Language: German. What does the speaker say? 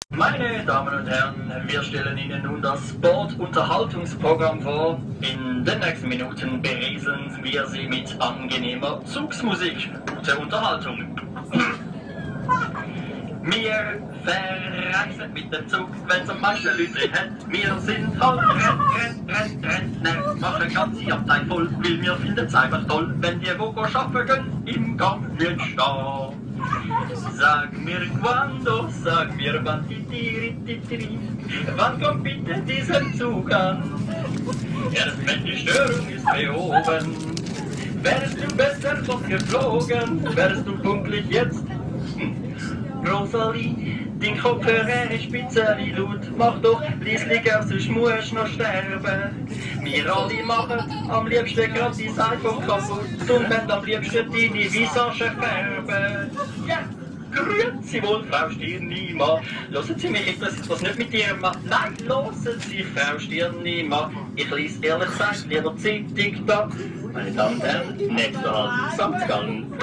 Meine Damen und Herren, wir stellen Ihnen nun das Sportunterhaltungsprogramm vor. In den nächsten Minuten berieseln wir Sie mit angenehmer Zugsmusik. Gute Unterhaltung. Wir verreisen mit dem Zug, wenn's am meisten Leute hat. Wir sind halt Rentner, machen ganze Abteil voll, weil wir finden's einfach toll, wenn die wo schaffen gehen, im Gang nicht stehen. Sag mir quando, sag mir wann, wann kommt bitte dieser Zug an? Erst wenn die Störung ist behoben, wärst du besser geflogen, wärst du pünktlich jetzt. Rosalie, dein Kopfhörer ist spitzeli laut, mach doch leislich auf, sonst musst noch sterben. Wir alle machen am liebsten grad dein iPhone kaputt und wenn am liebsten deine Visage färben. Ja, grüezi wohl, Frau Stirnima. Hören Sie mich, interessiert was nicht mit Ihrem Mann? Nein, hören Sie, Frau Stirnima. Ich lese ehrlich gesagt lieber Zeitung da. Meine Damen und Herren, nächster Halt, St. Gallen.